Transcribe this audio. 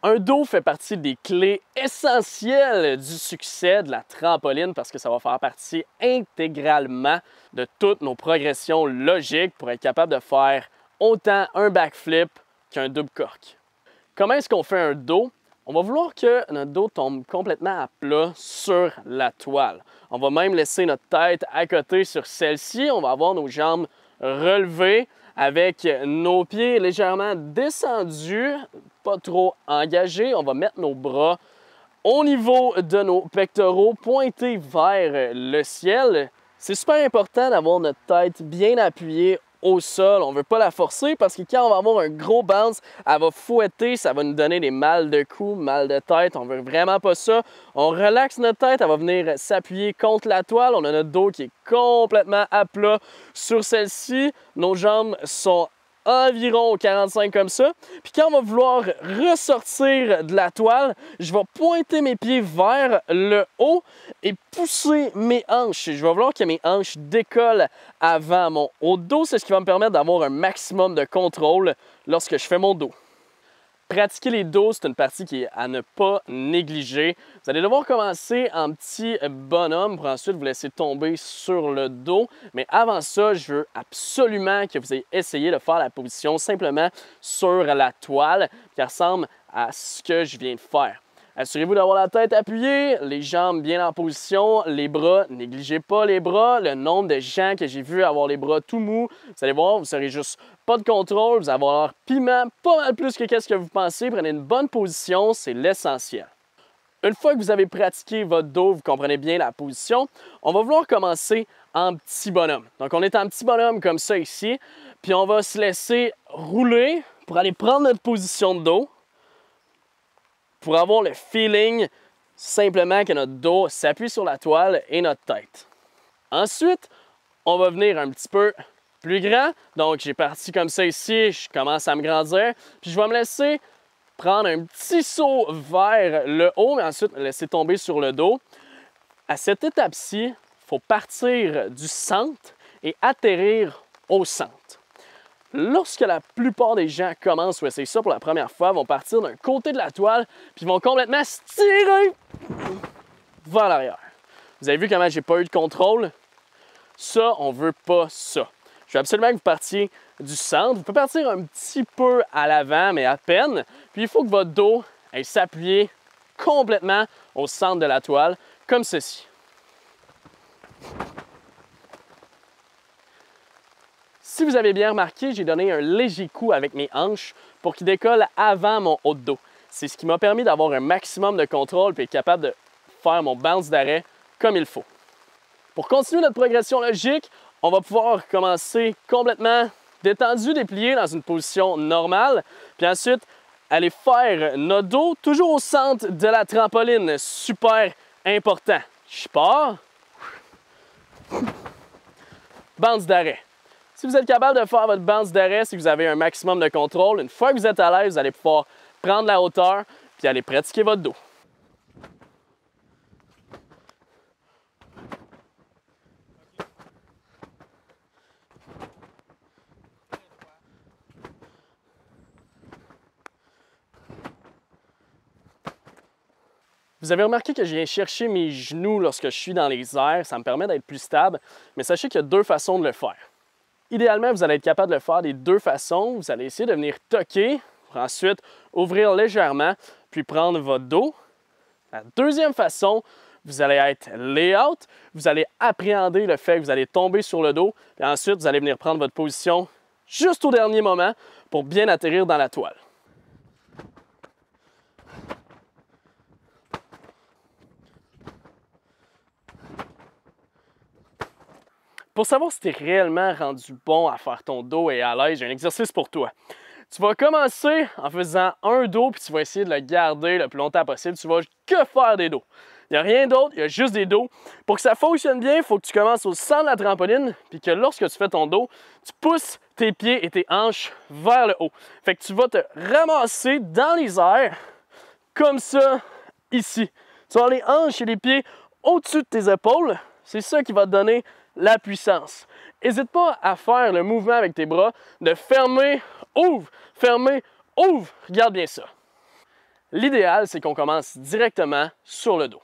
Un dos fait partie des clés essentielles du succès de la trampoline parce que ça va faire partie intégralement de toutes nos progressions logiques pour être capable de faire autant un backflip qu'un double cork. Comment est-ce qu'on fait un dos? On va vouloir que notre dos tombe complètement à plat sur la toile. On va même laisser notre tête à côté sur celle-ci. On va avoir nos jambes relevées avec nos pieds légèrement descendus, pas trop engagés. On va mettre nos bras au niveau de nos pectoraux, pointés vers le ciel. C'est super important d'avoir notre tête bien appuyée au sol. On ne veut pas la forcer parce que quand on va avoir un gros bounce, elle va fouetter, ça va nous donner des mal de cou, mal de tête. On ne veut vraiment pas ça. On relaxe notre tête, elle va venir s'appuyer contre la toile. On a notre dos qui est complètement à plat sur celle-ci. Nos jambes sont environ 45 comme ça. Puis quand on va vouloir ressortir de la toile, je vais pointer mes pieds vers le haut et pousser mes hanches. Je vais vouloir que mes hanches décollent avant mon haut de dos. C'est ce qui va me permettre d'avoir un maximum de contrôle lorsque je fais mon dos. Pratiquer les dos, c'est une partie qui est à ne pas négliger. Vous allez devoir commencer en petit bonhomme pour ensuite vous laisser tomber sur le dos. Mais avant ça, je veux absolument que vous ayez essayé de faire la position simplement sur la toile qui ressemble à ce que je viens de faire. Assurez-vous d'avoir la tête appuyée, les jambes bien en position, les bras, négligez pas les bras. Le nombre de gens que j'ai vu avoir les bras tout mous, vous allez voir, vous n'aurez juste pas de contrôle, vous allez avoir piment pas mal plus que qu'est-ce que vous pensez. Prenez une bonne position, c'est l'essentiel. Une fois que vous avez pratiqué votre dos, vous comprenez bien la position, on va vouloir commencer en petit bonhomme. Donc on est en petit bonhomme comme ça ici, puis on va se laisser rouler pour aller prendre notre position de dos, pour avoir le feeling simplement que notre dos s'appuie sur la toile et notre tête. Ensuite, on va venir un petit peu plus grand. Donc, j'ai parti comme ça ici, je commence à me grandir. Puis, je vais me laisser prendre un petit saut vers le haut, mais ensuite me laisser tomber sur le dos. À cette étape-ci, il faut partir du centre et atterrir au centre. Lorsque la plupart des gens commencent ou essayent ça pour la première fois, vont partir d'un côté de la toile, puis vont complètement se tirer vers l'arrière. Vous avez vu comment j'ai pas eu de contrôle? Ça, on veut pas ça. Je veux absolument que vous partiez du centre. Vous pouvez partir un petit peu à l'avant, mais à peine. Puis il faut que votre dos aille s'appuyer complètement au centre de la toile, comme ceci. Si vous avez bien remarqué, j'ai donné un léger coup avec mes hanches pour qu'ils décollent avant mon haut de dos. C'est ce qui m'a permis d'avoir un maximum de contrôle et être capable de faire mon bounce d'arrêt comme il faut. Pour continuer notre progression logique, on va pouvoir commencer complètement détendu, déplié dans une position normale, puis ensuite aller faire notre dos toujours au centre de la trampoline. Super important. Je pars. Bounce d'arrêt. Si vous êtes capable de faire votre bounce d'arrêt, si vous avez un maximum de contrôle, une fois que vous êtes à l'aise, vous allez pouvoir prendre la hauteur puis aller pratiquer votre dos. Vous avez remarqué que je viens chercher mes genoux lorsque je suis dans les airs, ça me permet d'être plus stable, mais sachez qu'il y a deux façons de le faire. Idéalement, vous allez être capable de le faire des deux façons. Vous allez essayer de venir toquer pour ensuite ouvrir légèrement puis prendre votre dos. La deuxième façon, vous allez être layout. Vous allez appréhender le fait que vous allez tomber sur le dos et ensuite, vous allez venir prendre votre position juste au dernier moment pour bien atterrir dans la toile. Pour savoir si tu es réellement rendu bon à faire ton dos et à l'aise, j'ai un exercice pour toi. Tu vas commencer en faisant un dos, puis tu vas essayer de le garder le plus longtemps possible. Tu vas que faire des dos. Il n'y a rien d'autre, il y a juste des dos. Pour que ça fonctionne bien, il faut que tu commences au centre de la trampoline, puis que lorsque tu fais ton dos, tu pousses tes pieds et tes hanches vers le haut. Fait que tu vas te ramasser dans les airs, comme ça, ici. Tu vas avoir les hanches et les pieds au-dessus de tes épaules. C'est ça qui va te donner la puissance. N'hésite pas à faire le mouvement avec tes bras de fermer, ouvre, fermer, ouvre. Regarde bien ça. L'idéal, c'est qu'on commence directement sur le dos.